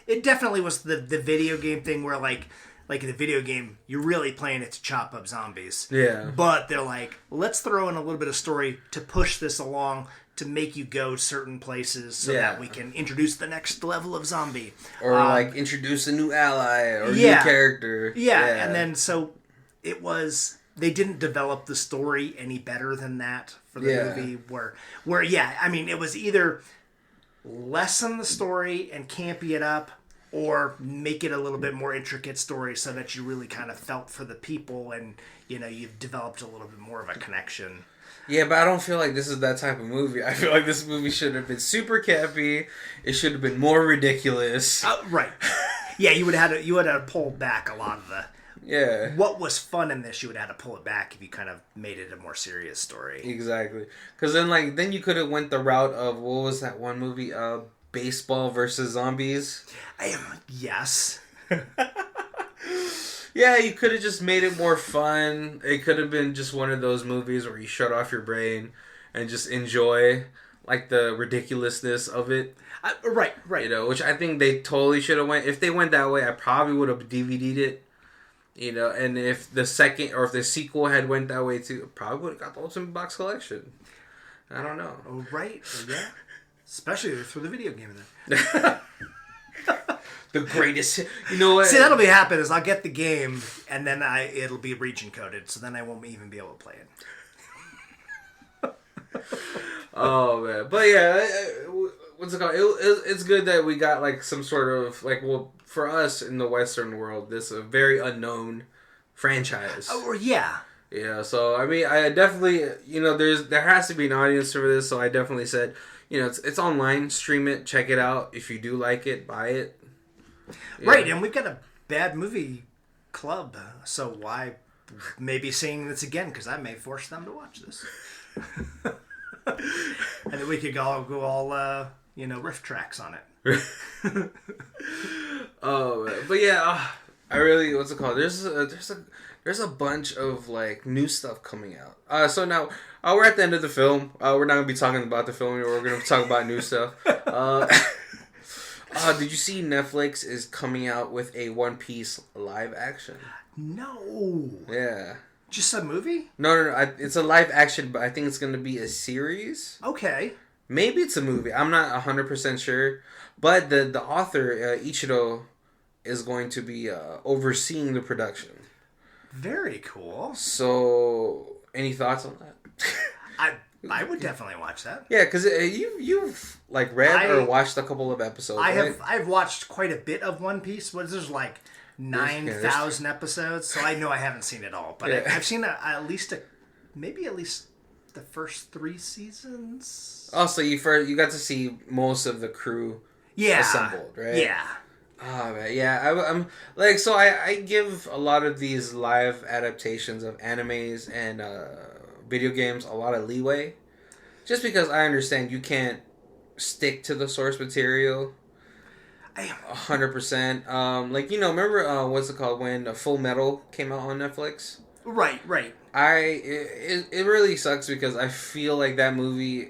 it definitely was the video game thing where like in the video game you're really playing it to chop up zombies. Yeah. But they're like, let's throw in a little bit of story to push this along to make you go certain places so that we can introduce the next level of zombie. Or like introduce a new ally or new character. Yeah, and then so it was, they didn't develop the story any better than that for the movie where I mean, it was either lessen the story and campy it up or make it a little bit more intricate story so that you really kind of felt for the people and, you've developed a little bit more of a connection. Yeah, but I don't feel like this is that type of movie. I feel like this movie should have been super campy. It should have been more ridiculous. Right. Yeah, you would have to pull back a lot of the... Yeah. What was fun in this, you would have to pull it back if you kind of made it a more serious story. Exactly. Because then you could have went the route of, what was that one movie? Baseball versus Zombies. Yes. Yeah, you could have just made it more fun. It could have been just one of those movies where you shut off your brain and just enjoy like the ridiculousness of it. Right. Which I think they totally should have went. If they went that way, I probably would have DVD'd it. And if the second or if the sequel had went that way too, I probably would have got the Ultimate Box Collection. I don't know. Oh, right. Yeah. Especially for the video game then. The greatest. You know what? See, that'll be happen is I'll get the game and then it'll be region coded, so then I won't even be able to play it. Oh man, but yeah, what's it called? It's good that we got like some sort of like, well, for us in the Western world, this a very unknown franchise. Oh yeah. Yeah, so I mean, I definitely there has to be an audience for this, so I definitely said it's online, stream it, check it out. If you do like it, buy it. Yeah. Right, and we've got a bad movie club, so why maybe seeing this again, because I may force them to watch this. And then we could all go all riff tracks on it. Oh man. But yeah, I really, what's it called? There's a bunch of like new stuff coming out. So now we're at the end of the film. We're not gonna be talking about the film. We're gonna talk about new stuff. Did you see Netflix is coming out with a One Piece live action? No. Yeah. Just a movie? No. It's a live action, but I think it's going to be a series. Okay. Maybe it's a movie. I'm not 100% sure. But the author, Ichiro, is going to be overseeing the production. Very cool. So, any thoughts on that? I would definitely watch that. Yeah, because you've like read or watched a couple of episodes. I've watched quite a bit of One Piece. There's like 9,000 episodes, so I know I haven't seen it all. But yeah. I've seen at least the first 3 seasons. Oh, so you got to see most of the crew assembled, right? Yeah. Oh man, yeah. I'm like, so I give a lot of these live adaptations of animes and video games a lot of leeway, just because I understand you can't stick to the source material 100%. Like, remember what's it called when Full Metal came out on Netflix? Right. It really sucks because I feel like that movie,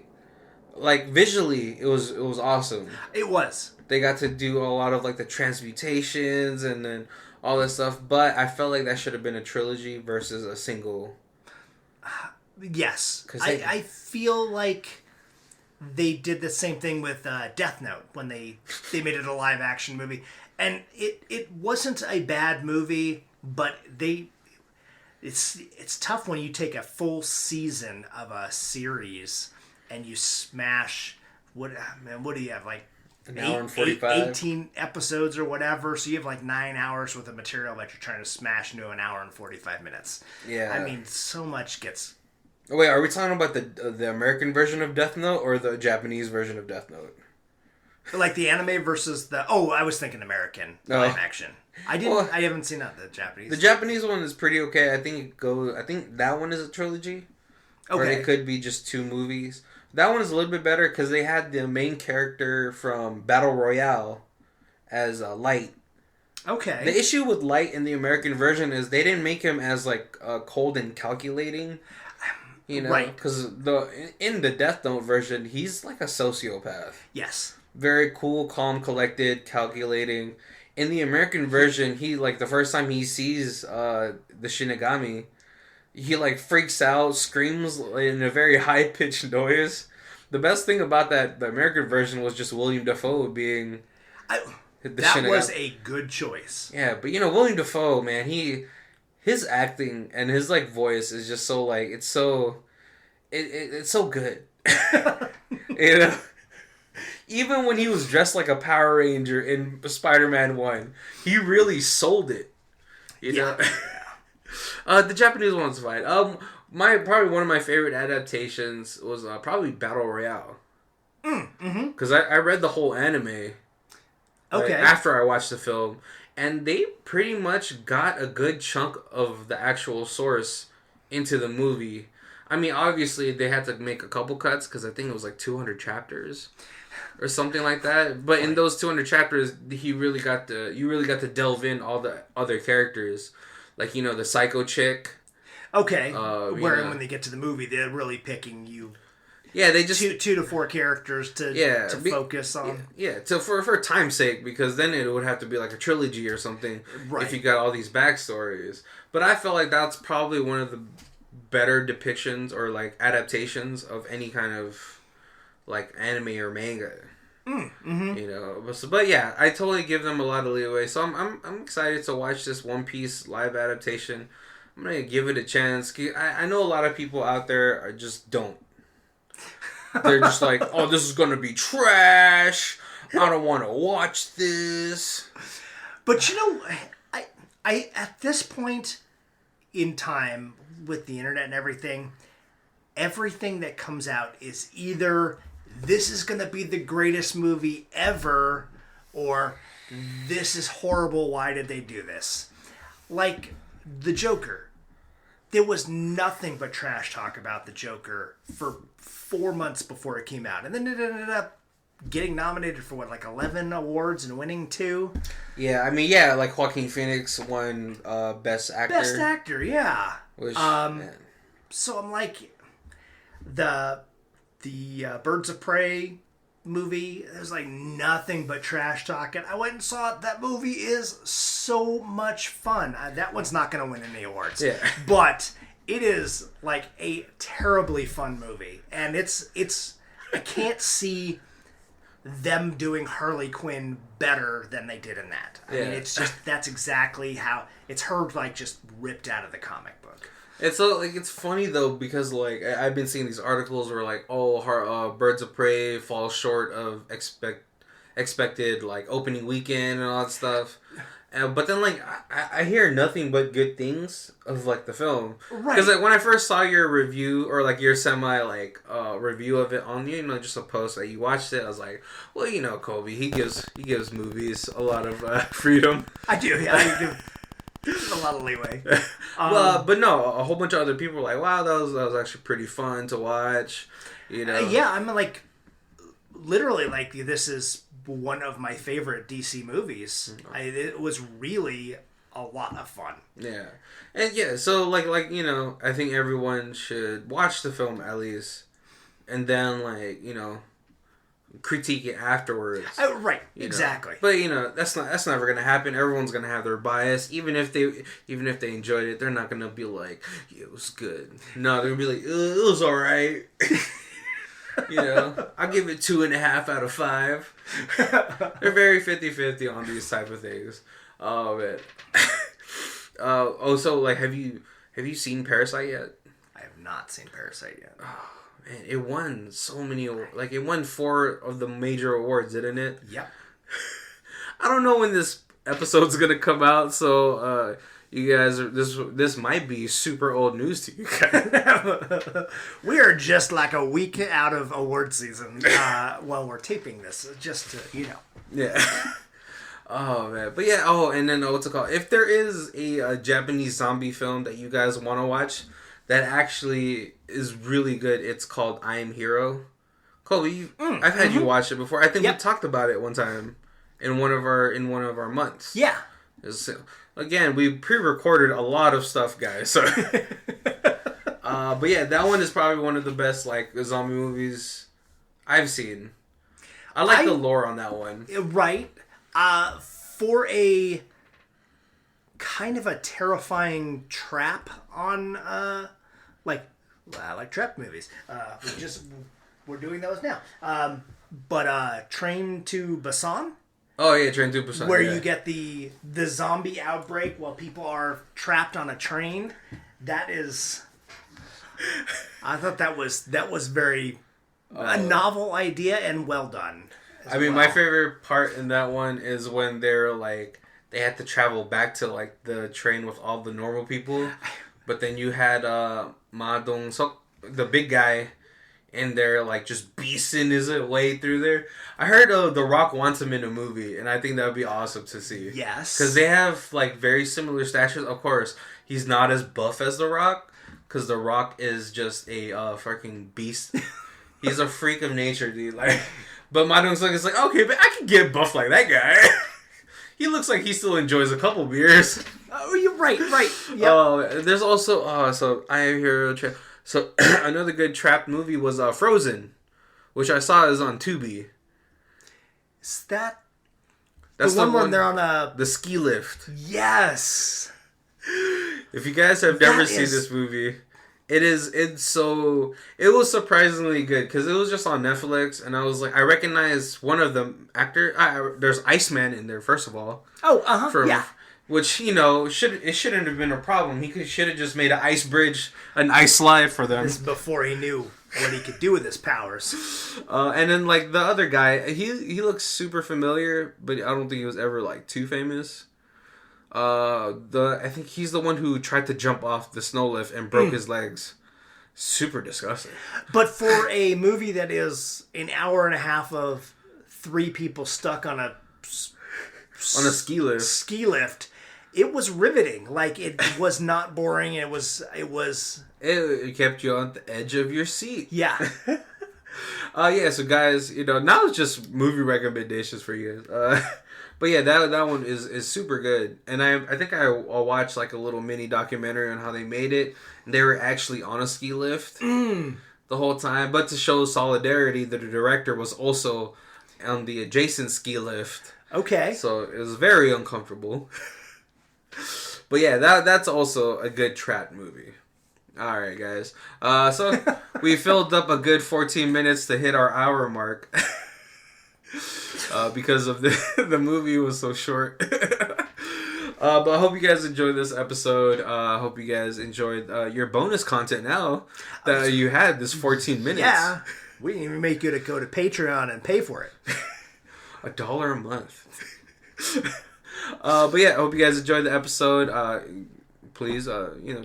like visually, it was awesome. It was. They got to do a lot of like the transmutations and then all that stuff, but I felt like that should have been a trilogy versus a single. Yes, I feel like they did the same thing with Death Note when they made it a live action movie, and it wasn't a bad movie, but it's tough when you take a full season of a series and you smash what do you have, like an hour and 45, 18 episodes or whatever, so you have like 9 hours worth of material that you're trying to smash into an hour and 45 minutes. Yeah, I mean, so much gets. Wait, are we talking about the American version of Death Note or the Japanese version of Death Note? Like the anime versus the... Oh, I was thinking American live action. I haven't seen the Japanese. The Japanese one is pretty okay. I think that one is a trilogy. Okay. Or it could be just 2 movies. That one is a little bit better because they had the main character from Battle Royale as Light. Okay. The issue with Light in the American version is they didn't make him as like cold and calculating, you know, Right. because in the Death Note version, he's like a sociopath. Yes. Very cool, calm, collected, calculating. In the American version, he like the first time he sees the Shinigami, he like freaks out, screams in a very high pitched noise. The best thing about the American version was just William Dafoe being That Shinigami. was a good choice. Yeah, but you know William Dafoe, man, his acting and his like voice is just so like it's so it's so good. You know, even when he was dressed like a Power Ranger in Spider-Man 1, he really sold it. You know. The Japanese one's fine. Probably one of my favorite adaptations was probably Battle Royale. Because I read the whole anime. Okay. After I watched the film, and they pretty much got a good chunk of the actual source into the movie. I mean, obviously they had to make a couple cuts because I think it was like 200 chapters or something like that. But in those 200 chapters, you really got to delve in all the other characters, like you know the psycho chick. Okay. Where when they get to the movie, they're really picking you. Yeah, they just 2 to 4 characters to focus on. Yeah, so for time's sake, because then it would have to be like a trilogy or something if you got all these backstories. But I felt like that's probably one of the better depictions or like adaptations of any kind of like anime or manga. You know, but yeah, I totally give them a lot of leeway. So I'm excited to watch this One Piece live adaptation. I'm gonna give it a chance. I know a lot of people out there just don't. They're just like, oh, this is gonna be trash. I don't want to watch this. But you know, I at this point in time with the internet and everything that comes out is either this is gonna be the greatest movie ever, or this is horrible. Why did they do this? Like the Joker. There was nothing but trash talk about the Joker for 4 months before it came out. And then it ended up getting nominated for, like 11 awards and winning 2? Yeah, I mean, like Joaquin Phoenix won Best Actor. Best Actor, yeah. Which, so I'm like, the Birds of Prey movie, there's like nothing but trash talking. I went and saw it. That movie is so much fun. That one's not going to win any awards. Yeah. But it is like a terribly fun movie. And it's I can't see them doing Harley Quinn better than they did in that. I mean, it's just, that's exactly how, it's her like just ripped out of the comic book. It's so like it's funny though because like I've been seeing these articles where like Birds of Prey falls short of expected like opening weekend and all that stuff, but then like I hear nothing but good things of like the film, right? Because like when I first saw your review or like your semi like review of it on just a post that you watched it, I was like, well, you know, Kobe, he gives movies a lot of freedom. I do, yeah. I give a lot of leeway. But no, a whole bunch of other people were like, wow, that was actually pretty fun to watch. You know? Yeah, I'm like, literally, like, this is one of my favorite DC movies. It was really a lot of fun. Yeah. And yeah, so like you know, I think everyone should watch the film at least, and then like, you know, critique it afterwards. Right, exactly. But you know, that's never gonna happen. Everyone's gonna have their bias. Even if they enjoyed it, they're not gonna be like, yeah, it was good. No, they're gonna be like, it was alright. You know, I'll give it 2.5 out of 5. They're very 50-50 on these type of things. Oh man. So like, have you seen Parasite yet? I have not seen Parasite yet. Oh, man, it won so many. Like, it won 4 of the major awards, didn't it? Yep. I don't know when this episode's gonna come out, so you guys are this might be super old news to you guys. We are just like a week out of award season while we're taping this, just to, you know. Yeah. Oh man, but yeah. Oh, and then what's it called? If there is a Japanese zombie film that you guys want to watch that actually is really good, it's called I Am Hero. Colby, I've had you watch it before. I think we talked about it one time in one of our months. Yeah. Again, we pre-recorded a lot of stuff, guys. So, but yeah, that one is probably one of the best like zombie movies I've seen. I like the lore on that one. Right. For a kind of a terrifying trap on like trap movies. We're doing those now. But Train to Busan. Oh yeah, Train to Busan. Where you get the zombie outbreak while people are trapped on a train. That is, I thought that was very a novel idea and well done. I mean, my favorite part in that one is when they're like they had to travel back to like the train with all the normal people, but then you had Ma Dong Seok, the big guy, in there like just beasting his way through there. I heard The Rock wants him in a movie, and I think that would be awesome to see. Yes, because they have like very similar statures. Of course, he's not as buff as The Rock, because The Rock is just a fucking beast. He's a freak of nature, dude. Like. But Ma Dong-seok is like, okay, but I can get buff like that guy. He looks like he still enjoys a couple beers. Oh, you're right. Yep. There's also, so I hear, so another good trap movie was Frozen, which I saw is on Tubi. Is that's the one where they're on the ski lift. Yes. If you guys have never seen this movie, it was surprisingly good because it was just on Netflix, and I was like, I recognized one of the actor. There's Iceman in there, first of all. Oh, yeah. Which shouldn't have been a problem. He should have just made an ice bridge, an ice slide for them. This is before he knew what he could do with his powers. And then like the other guy, he looks super familiar, but I don't think he was ever like too famous. I think he's the one who tried to jump off the snow lift and broke his legs. Super disgusting. But for a movie that is an hour and a half of 3 people stuck on a ski lift, it was riveting. Like, it was not boring. It kept you on the edge of your seat. Yeah. Yeah. So guys, now it's just movie recommendations for you guys. But yeah, that one is super good, and I think I'll watch like a little mini documentary on how they made it. And they were actually on a ski lift the whole time, but to show solidarity, the director was also on the adjacent ski lift. Okay, so it was very uncomfortable. But yeah, that's also a good trap movie. All right, guys. So we filled up a good 14 minutes to hit our hour mark. Because of the movie was so short. But I hope you guys enjoyed this episode. I hope you guys enjoyed your bonus content now that you had this 14 minutes. Yeah. We didn't even make you to go to Patreon and pay for it. $1 a month. But yeah, I hope you guys enjoyed the episode. Please,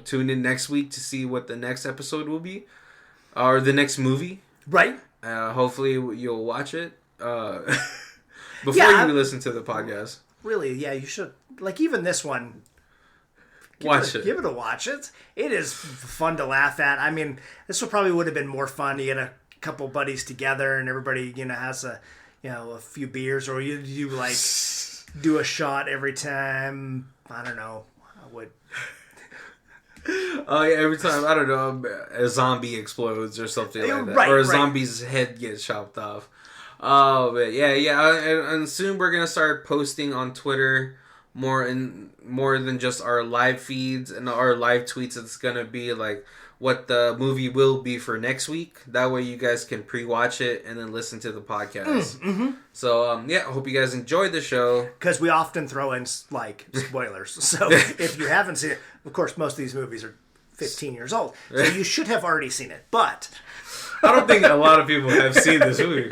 tune in next week to see what the next episode will be. Or the next movie. Right. Hopefully you'll watch it. Before you listen to the podcast. Really, yeah, you should. Like, even this one. Watch it. Give it a watch. It is fun to laugh at. I mean, this probably would have been more fun to get a couple buddies together and everybody, has a few beers, or you like do a shot every time. I don't know. I would. Oh yeah, every time, I don't know, a zombie explodes or something like that. Right, or a zombie's head gets chopped off. Oh, but yeah, and soon we're gonna start posting on Twitter more than just our live feeds and our live tweets. It's gonna be like what the movie will be for next week. That way you guys can pre-watch it and then listen to the podcast. Mm-hmm. So I hope you guys enjoyed the show, because we often throw in like spoilers. So if you haven't seen it, of course, most of these movies are 15 years old, so you should have already seen it. But I don't think a lot of people have seen this movie.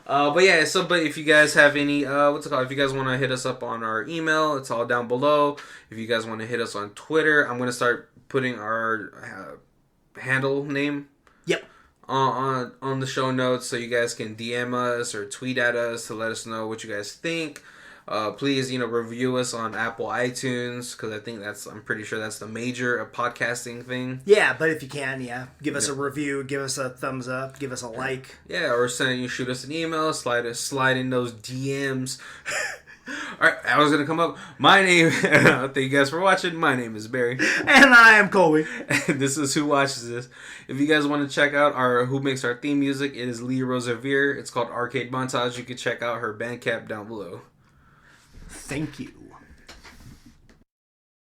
But if you guys have any, if you guys want to hit us up on our email, it's all down below. If you guys want to hit us on Twitter, I'm going to start putting our handle name on the show notes, so you guys can DM us or tweet at us to let us know what you guys think. Please, review us on Apple iTunes, because I'm pretty sure that's the major podcasting thing. Yeah, but if you can, give us a review, give us a thumbs up, give us a like. Yeah, or shoot us an email, slide in those DMs. Alright, I was gonna come up. My name, thank you guys for watching. My name is Barry. And I am Colby. And this is Who Watches This. If you guys want to check out our who makes our theme music, it is Lee Rosevere. It's called Arcade Montage. You can check out her Bandcamp down below. Thank you.